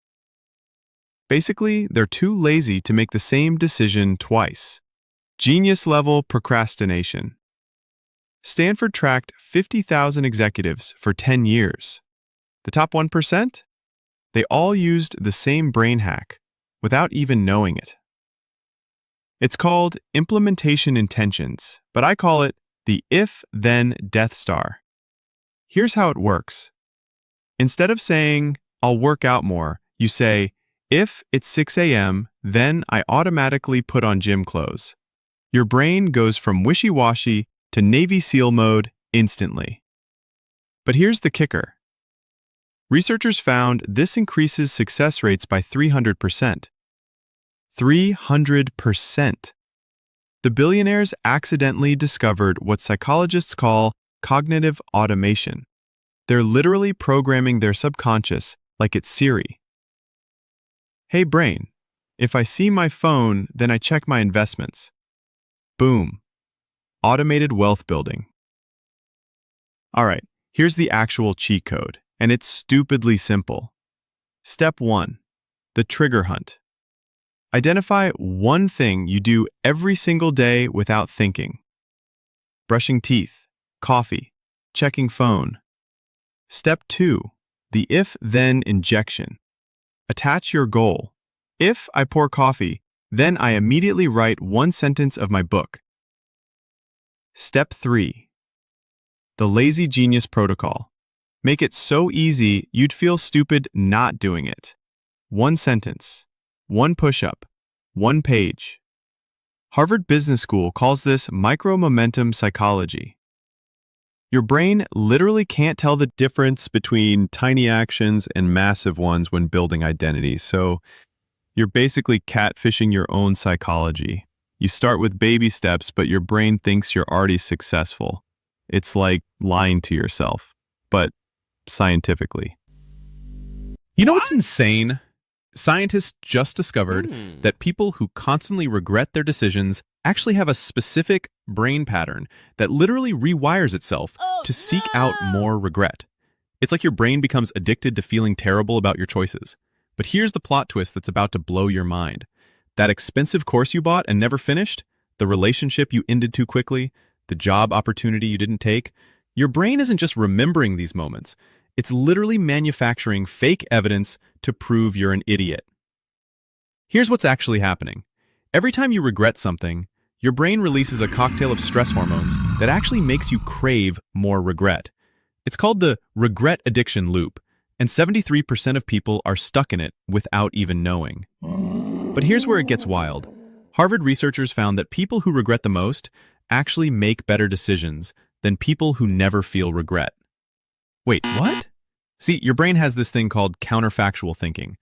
Basically, they're too lazy to make the same decision twice. Genius-level procrastination. Stanford tracked 50,000 executives for 10 years. The top 1%? They all used the same brain hack without even knowing it. It's called implementation intentions, but I call it the if-then Death Star. Here's how it works. Instead of saying, I'll work out more, you say, if it's 6 a.m., then I automatically put on gym clothes. Your brain goes from wishy-washy to Navy SEAL mode instantly. But here's the kicker. Researchers found this increases success rates by 300%. 300%. The billionaires accidentally discovered what psychologists call cognitive automation. They're literally programming their subconscious like it's Siri. Hey brain, if I see my phone, then I check my investments. Boom. Automated wealth building. All right, here's the actual cheat code, and it's stupidly simple. Step 1. The trigger hunt. Identify one thing you do every single day without thinking. Brushing teeth, coffee, checking phone. Step 2. The if-then injection. Attach your goal. If I pour coffee, then I immediately write one sentence of my book. Step 3. The lazy genius protocol. Make it so easy you'd feel stupid not doing it. One sentence. One push-up, one page. Harvard Business School calls this micro-momentum psychology. Your brain literally can't tell the difference between tiny actions and massive ones when building identity, so you're basically catfishing your own psychology. You start with baby steps, but your brain thinks you're already successful. It's like lying to yourself, but scientifically. You know what's insane? Scientists just discovered that people who constantly regret their decisions actually have a specific brain pattern that literally rewires itself to seek out more regret. It's like your brain becomes addicted to feeling terrible about your choices. But here's the plot twist that's about to blow your mind. That expensive course you bought and never finished, the relationship you ended too quickly, the job opportunity you didn't take, your brain isn't just remembering these moments. It's literally manufacturing fake evidence to prove you're an idiot. Here's what's actually happening. Every time you regret something, your brain releases a cocktail of stress hormones that actually makes you crave more regret. It's called the regret addiction loop, and 73% of people are stuck in it without even knowing. But here's where it gets wild. Harvard researchers found that people who regret the most actually make better decisions than people who never feel regret. Wait, what? See, your brain has this thing called counterfactual thinking.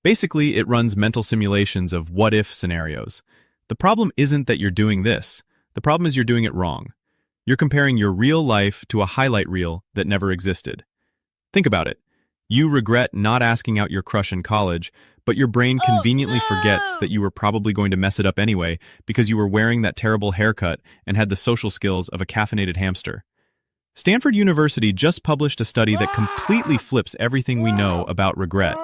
Basically, it runs mental simulations of what-if scenarios. The problem isn't that you're doing this. The problem is you're doing it wrong. You're comparing your real life to a highlight reel that never existed. Think about it. You regret not asking out your crush in college, but your brain conveniently forgets that you were probably going to mess it up anyway because you were wearing that terrible haircut and had the social skills of a caffeinated hamster. Stanford University just published a study that completely flips everything we know about regret.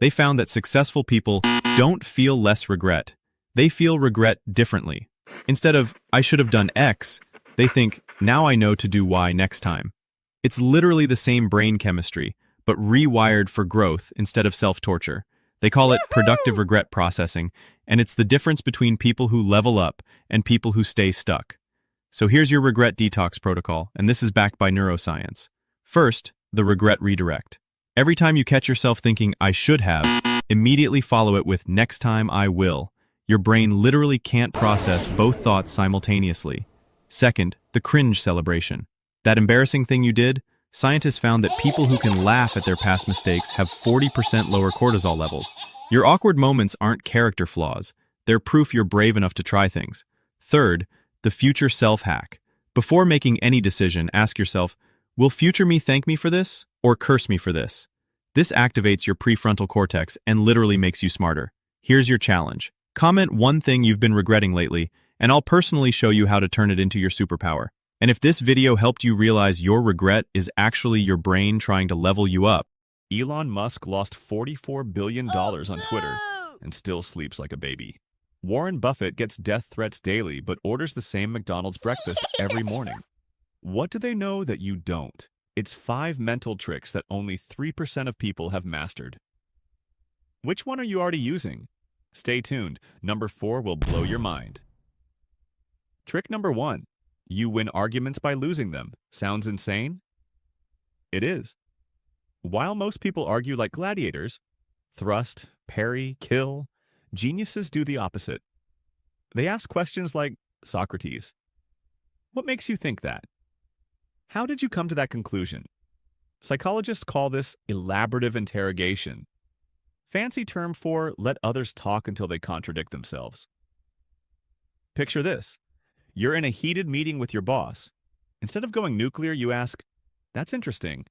They found that successful people don't feel less regret. They feel regret differently. Instead of, I should have done X, they think, now I know to do Y next time. It's literally the same brain chemistry, but rewired for growth instead of self-torture. They call it productive regret processing, and it's the difference between people who level up and people who stay stuck. So here's your regret detox protocol, and this is backed by neuroscience. First, the regret redirect. Every time you catch yourself thinking, I should have, immediately follow it with next time I will. Your brain literally can't process both thoughts simultaneously. Second, the cringe celebration. That embarrassing thing you did? Scientists found that people who can laugh at their past mistakes have 40% lower cortisol levels. Your awkward moments aren't character flaws. They're proof you're brave enough to try things. Third, the future self-hack. Before making any decision, ask yourself, will future me thank me for this or curse me for this? This activates your prefrontal cortex and literally makes you smarter. Here's your challenge. Comment one thing you've been regretting lately, and I'll personally show you how to turn it into your superpower. And if this video helped you realize your regret is actually your brain trying to level you up, Elon Musk lost $44 billion on Twitter and still sleeps like a baby. Warren Buffett gets death threats daily but orders the same McDonald's breakfast every morning. What do they know that you don't? It's 5 mental tricks that only 3% of people have mastered. Which one are you already using? Stay tuned. Number 4 will blow your mind. Trick number 1. You win arguments by losing them. Sounds insane? It is. While most people argue like gladiators, thrust, parry, kill, geniuses do the opposite. They ask questions like Socrates, What makes you think that? How did you come to that conclusion? Psychologists call this elaborative interrogation. Fancy term for let others talk until they contradict themselves. Picture this. You're in a heated meeting with your boss. Instead of going nuclear, you ask, "That's interesting.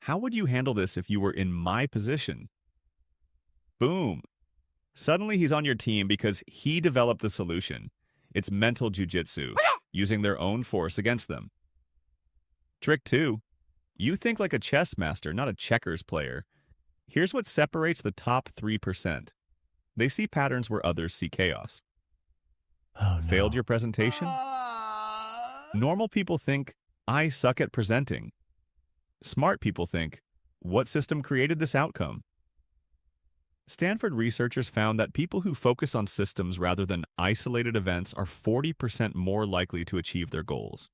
How would you handle this if you were in my position?" Boom. Suddenly he's on your team because he developed the solution. It's mental jujitsu, using their own force against them. Trick 2. You think like a chess master, not a checkers player. Here's what separates the top 3%. They see patterns where others see chaos. Oh, no. Failed your presentation? Normal people think, I suck at presenting. Smart people think, what system created this outcome? Stanford researchers found that people who focus on systems rather than isolated events are 40% more likely to achieve their goals.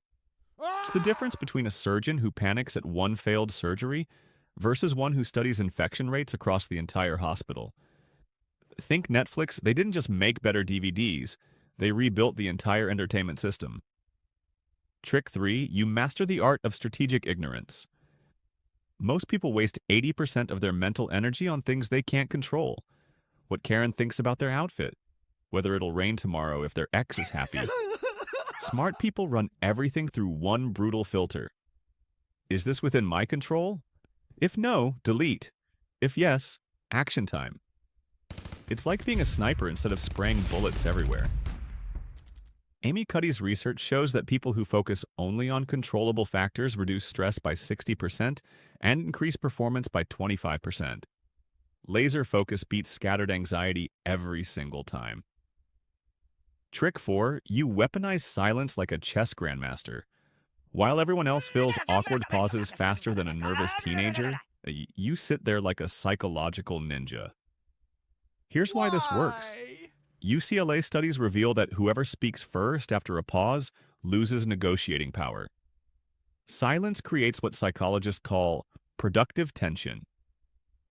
It's the difference between a surgeon who panics at one failed surgery versus one who studies infection rates across the entire hospital. Think Netflix, they didn't just make better DVDs, they rebuilt the entire entertainment system. Trick 3, you master the art of strategic ignorance. Most people waste 80% of their mental energy on things they can't control. What Karen thinks about their outfit, whether it'll rain tomorrow if their ex is happy. Smart people run everything through one brutal filter. Is this within my control? If no, delete. If yes, action time. It's like being a sniper instead of spraying bullets everywhere. Amy Cuddy's research shows that people who focus only on controllable factors reduce stress by 60% and increase performance by 25%. Laser focus beats scattered anxiety every single time. Trick 4, you weaponize silence like a chess grandmaster. While everyone else fills awkward pauses faster than a nervous teenager, you sit there like a psychological ninja. Here's why this works. UCLA studies reveal that whoever speaks first after a pause loses negotiating power. Silence creates what psychologists call productive tension.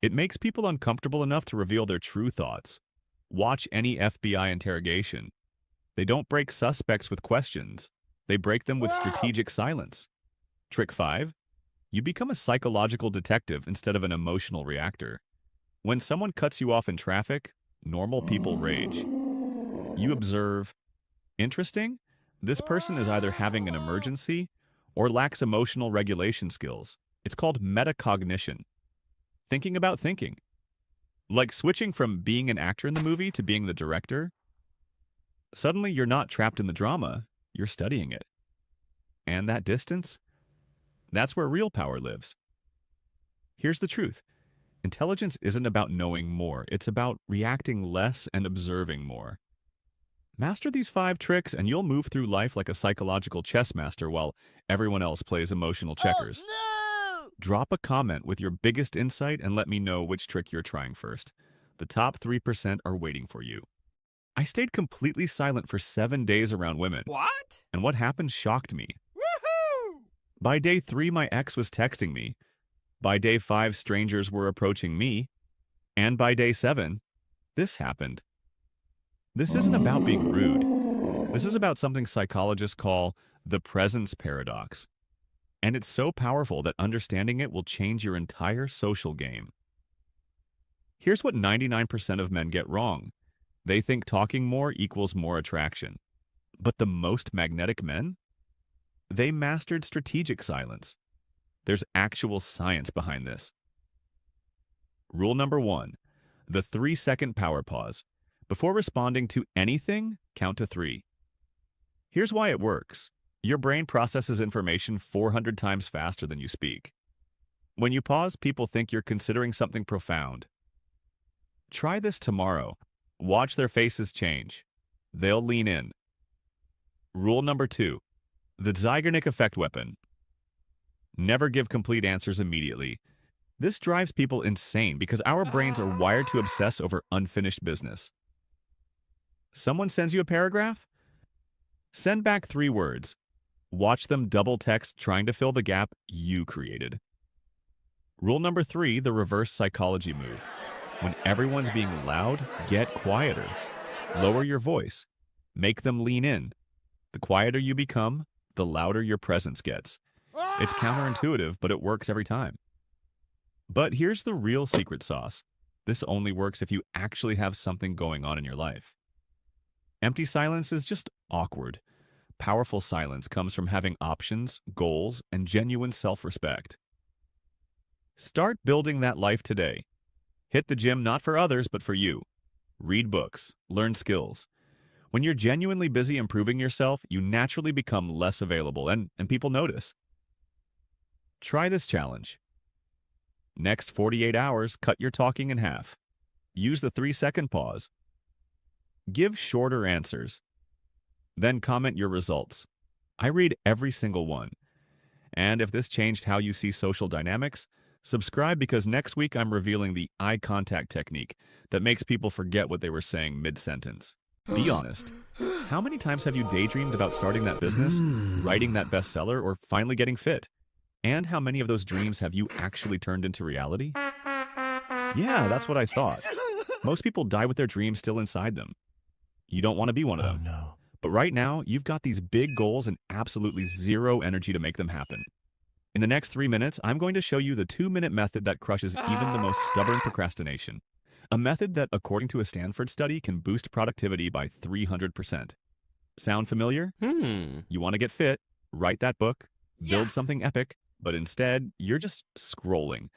It makes people uncomfortable enough to reveal their true thoughts. Watch any FBI interrogation. They don't break suspects with questions. They break them with strategic silence. Trick 5. You become a psychological detective instead of an emotional reactor. When someone cuts you off in traffic, normal people rage. You observe, interesting? This person is either having an emergency or lacks emotional regulation skills. It's called metacognition. Thinking about thinking. Like switching from being an actor in the movie to being the director. Suddenly you're not trapped in the drama, you're studying it. And that distance? That's where real power lives. Here's the truth. Intelligence isn't about knowing more, it's about reacting less and observing more. Master these 5 tricks and you'll move through life like a psychological chess master while everyone else plays emotional checkers. Oh, no! Drop a comment with your biggest insight and let me know which trick you're trying first. The top 3% are waiting for you. I stayed completely silent for 7 days around women. What? And what happened shocked me. Woohoo! By day 3, my ex was texting me. By day 5, strangers were approaching me. And by day 7, this happened. This isn't about being rude. This is about something psychologists call the presence paradox. And it's so powerful that understanding it will change your entire social game. Here's what 99% of men get wrong. They think talking more equals more attraction. But the most magnetic men? They mastered strategic silence. There's actual science behind this. Rule number 1, the 3-second power pause. Before responding to anything, count to 3. Here's why it works. Your brain processes information 400 times faster than you speak. When you pause, people think you're considering something profound. Try this tomorrow. Watch their faces change. They'll lean in. Rule number 2, the Zeigarnik effect weapon. Never give complete answers immediately. This drives people insane because our brains are wired to obsess over unfinished business. Someone sends you a paragraph? Send back 3 words. Watch them double text trying to fill the gap you created. Rule number 3, the reverse psychology move. When everyone's being loud, get quieter. Lower your voice. Make them lean in. The quieter you become, the louder your presence gets. It's counterintuitive, but it works every time. But here's the real secret sauce. This only works if you actually have something going on in your life. Empty silence is just awkward. Powerful silence comes from having options, goals, and genuine self-respect. Start building that life today. Hit the gym not for others, but for you. Read books, learn skills. When you're genuinely busy improving yourself, you naturally become less available, and people notice. Try this challenge. Next 48 hours, cut your talking in half. Use the 3-second pause. Give shorter answers. Then comment your results. I read every single one. And if this changed how you see social dynamics, subscribe because next week I'm revealing the eye contact technique that makes people forget what they were saying mid-sentence. Be honest. How many times have you daydreamed about starting that business, writing that bestseller, or finally getting fit? And how many of those dreams have you actually turned into reality? Yeah, that's what I thought. Most people die with their dreams still inside them. You don't want to be one of them. no. But right now, you've got these big goals and absolutely zero energy to make them happen. In the next 3 minutes, I'm going to show you the 2-minute method that crushes even the most stubborn procrastination. A method that, according to a Stanford study, can boost productivity by 300%. Sound familiar? You want to get fit, write that book, build something epic, but instead, you're just scrolling.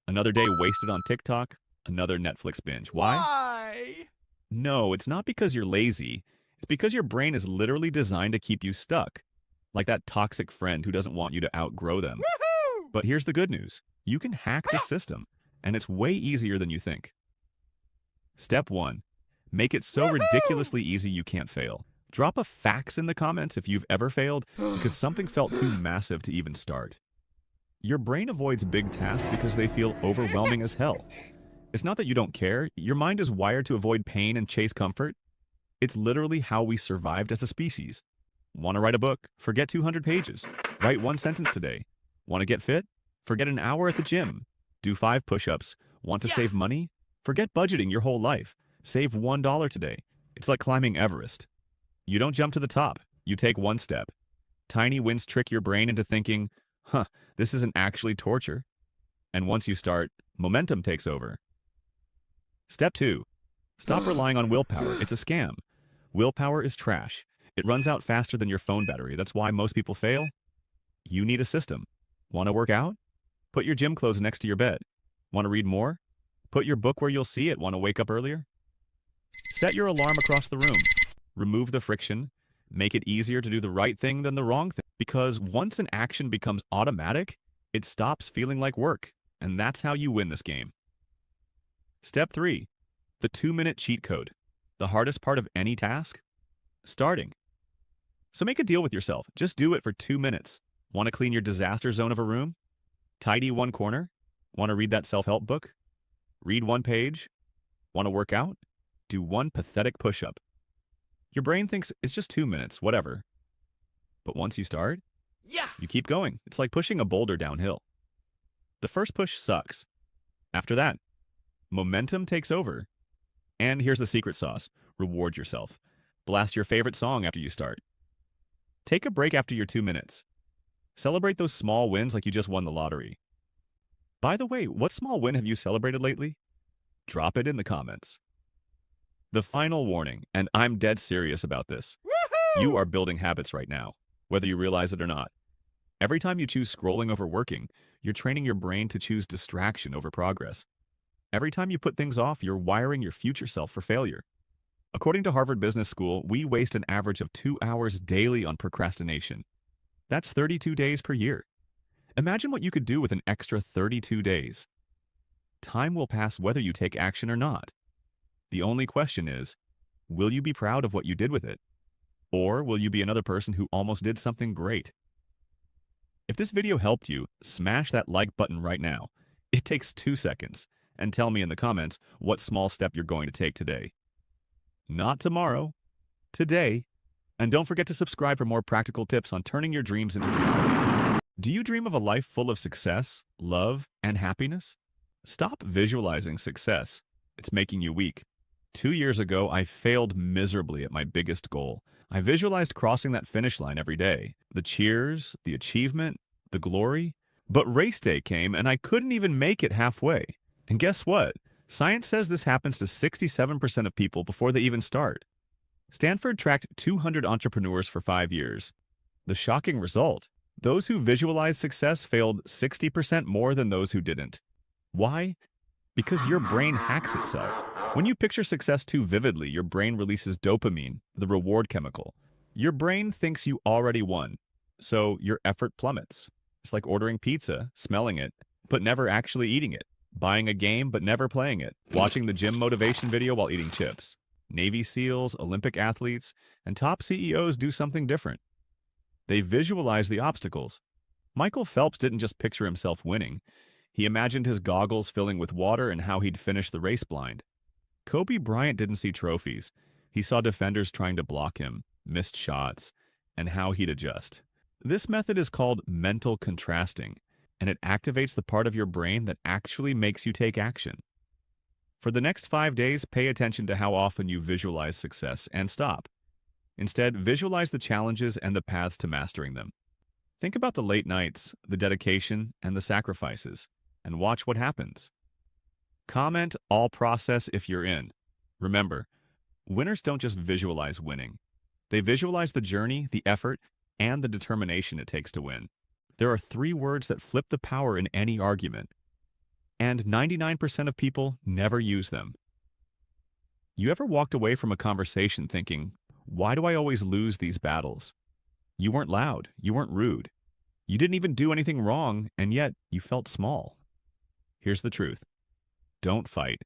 Another day wasted on TikTok, another Netflix binge. Why? No, it's not because you're lazy. It's because your brain is literally designed to keep you stuck. Like that toxic friend who doesn't want you to outgrow them. But here's the good news. You can hack the system, and it's way easier than you think. Step 1. Make it so ridiculously easy you can't fail. Drop a fax in the comments if you've ever failed because something felt too massive to even start. Your brain avoids big tasks because they feel overwhelming as hell. It's not that you don't care. Your mind is wired to avoid pain and chase comfort. It's literally how we survived as a species. Want to write a book? Forget 200 pages. Write 1 sentence today. Want to get fit? Forget an hour at the gym. Do 5 push-ups. Want to save money? Forget budgeting your whole life. Save $1 today. It's like climbing Everest. You don't jump to the top. You take 1 step. Tiny wins trick your brain into thinking, this isn't actually torture. And once you start, momentum takes over. Step 2. Stop relying on willpower. It's a scam. Willpower is trash. It runs out faster than your phone battery. That's why most people fail. You need a system. Want to work out? Put your gym clothes next to your bed. Want to read more? Put your book where you'll see it. Want to wake up earlier? Set your alarm across the room. Remove the friction. Make it easier to do the right thing than the wrong thing. Because once an action becomes automatic, it stops feeling like work. And that's how you win this game. Step 3. The 2-minute cheat code. The hardest part of any task? Starting. So make a deal with yourself. Just do it for 2 minutes. Want to clean your disaster zone of a room? Tidy 1 corner? Want to read that self-help book? Read 1 page? Want to work out? Do 1 pathetic push-up. Your brain thinks it's just 2 minutes, whatever. But once you start, you keep going. It's like pushing a boulder downhill. The first push sucks. After that, momentum takes over. And here's the secret sauce. Reward yourself. Blast your favorite song after you start. Take a break after your 2 minutes. Celebrate those small wins like you just won the lottery. By the way, what small win have you celebrated lately? Drop it in the comments. The final warning, and I'm dead serious about this. You are building habits right now, whether you realize it or not. Every time you choose scrolling over working, you're training your brain to choose distraction over progress. Every time you put things off, you're wiring your future self for failure. According to Harvard Business School, we waste an average of 2 hours daily on procrastination. That's 32 days per year. Imagine what you could do with an extra 32 days. Time will pass whether you take action or not. The only question is, will you be proud of what you did with it? Or will you be another person who almost did something great? If this video helped you, smash that like button right now. It takes 2 seconds. And tell me in the comments what small step you're going to take today. Not tomorrow, today. And don't forget to subscribe for more practical tips on turning your dreams into reality. Do you dream of a life full of success, love, and happiness? Stop visualizing success. It's making you weak. 2 years ago, I failed miserably at my biggest goal. I visualized crossing that finish line every day. The cheers, the achievement, the glory. But race day came and I couldn't even make it halfway. And guess what? Science says this happens to 67% of people before they even start. Stanford tracked 200 entrepreneurs for 5 years. The shocking result: those who visualized success failed 60% more than those who didn't. Why? Because your brain hacks itself. When you picture success too vividly, your brain releases dopamine, the reward chemical. Your brain thinks you already won, so your effort plummets. It's like ordering pizza, smelling it, but never actually eating it. Buying a game, but never playing it. Watching the gym motivation video while eating chips. Navy SEALs, Olympic athletes, and top CEOs do something different. They visualize the obstacles. Michael Phelps didn't just picture himself winning. He imagined his goggles filling with water and how he'd finish the race blind. Kobe Bryant didn't see trophies. He saw defenders trying to block him, missed shots, and how he'd adjust. This method is called mental contrasting, and it activates the part of your brain that actually makes you take action. For the next 5 days, pay attention to how often you visualize success and stop. Instead, visualize the challenges and the paths to mastering them. Think about the late nights, the dedication, and the sacrifices, and watch what happens. Comment all process if you're in. Remember, winners don't just visualize winning. They visualize the journey, the effort, and the determination it takes to win. There are 3 words that flip the power in any argument, and 99% of people never use them. You ever walked away from a conversation thinking, why do I always lose these battles? You weren't loud, you weren't rude, you didn't even do anything wrong, and yet you felt small. Here's the truth. Don't fight.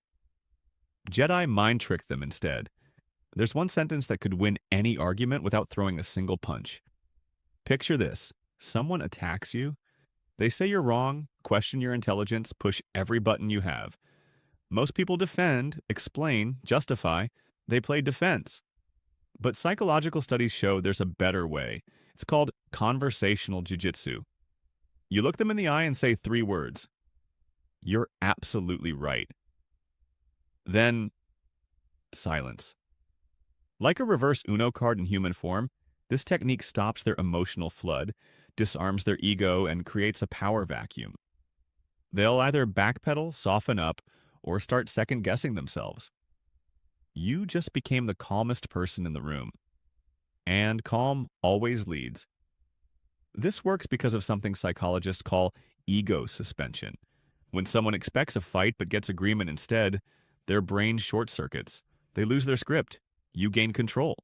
Jedi mind trick them instead. There's one sentence that could win any argument without throwing a single punch. Picture this. Someone attacks you. They say you're wrong, question your intelligence, push every button you have. Most people defend, explain, justify. They play defense. But psychological studies show there's a better way. It's called conversational jujitsu. You look them in the eye and say 3 words. You're absolutely right. Then, silence. Like a reverse Uno card in human form, this technique stops their emotional flood, disarms their ego, and creates a power vacuum. They'll either backpedal, soften up, or start second-guessing themselves. You just became the calmest person in the room. And calm always leads. This works because of something psychologists call ego suspension. When someone expects a fight but gets agreement instead, their brain short-circuits. They lose their script. You gain control.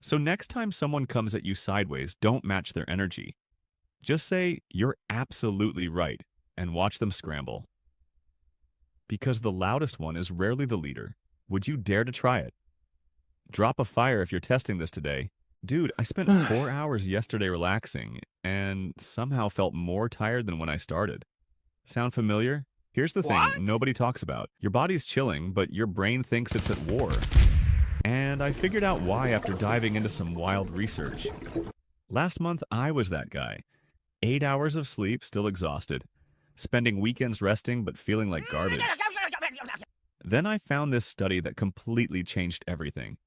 So next time someone comes at you sideways, don't match their energy. Just say, you're absolutely right, and watch them scramble. Because the loudest one is rarely the leader. Would you dare to try it? Drop a fire if you're testing this today. Dude, I spent 4 hours yesterday relaxing, and somehow felt more tired than when I started. Sound familiar? Here's the thing nobody talks about. Your body's chilling, but your brain thinks it's at war. And I figured out why after diving into some wild research. Last month, I was that guy. 8 hours of sleep, still exhausted. Spending weekends resting, but feeling like garbage. Then I found this study that completely changed everything.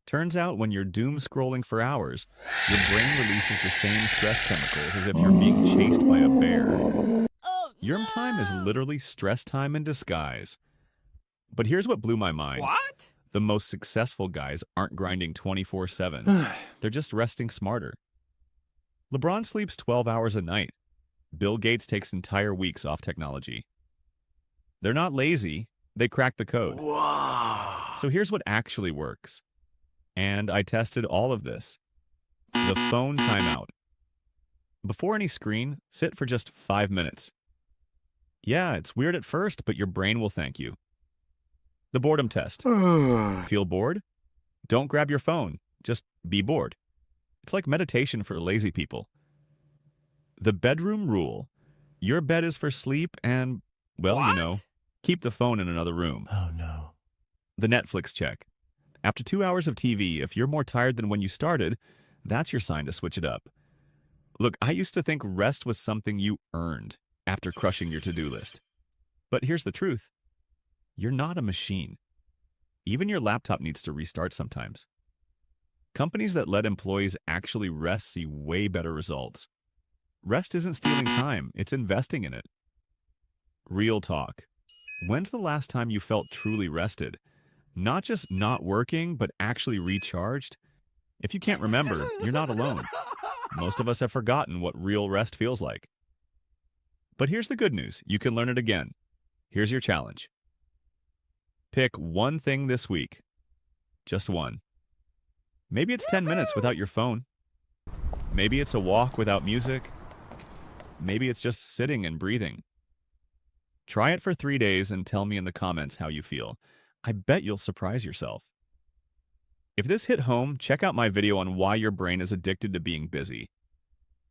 Turns out when you're doom scrolling for hours, your brain releases the same stress chemicals as if you're being chased by a bear. Your time is literally stress time in disguise. But here's what blew my mind. What? The most successful guys aren't grinding 24/7. They're just resting smarter. LeBron sleeps 12 hours a night. Bill Gates takes entire weeks off technology. They're not lazy. They crack the code. Wow. So here's what actually works. And I tested all of this. The phone timeout. Before any screen, sit for just 5 minutes. Yeah, it's weird at first, but your brain will thank you. The boredom test. Feel bored? Don't grab your phone. Just be bored. It's like meditation for lazy people. The bedroom rule. Your bed is for sleep and, well, you know, keep the phone in another room. Oh, no. The Netflix check. After 2 hours of TV, if you're more tired than when you started, that's your sign to switch it up. Look, I used to think rest was something you earned after crushing your to-do list. But here's the truth. You're not a machine. Even your laptop needs to restart sometimes. Companies that let employees actually rest see way better results. Rest isn't stealing time, it's investing in it. Real talk. When's the last time you felt truly rested? Not just not working, but actually recharged? If you can't remember, you're not alone. Most of us have forgotten what real rest feels like. But here's the good news. You can learn it again. Here's your challenge. Pick one thing this week. Just one. Maybe it's 10 minutes without your phone. Maybe it's a walk without music. Maybe it's just sitting and breathing. Try it for 3 days and tell me in the comments how you feel. I bet you'll surprise yourself. If this hit home, check out my video on why your brain is addicted to being busy.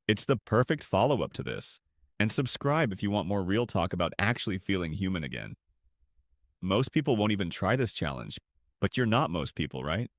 It's the perfect follow-up to this. And subscribe if you want more real talk about actually feeling human again. Most people won't even try this challenge, but you're not most people, right?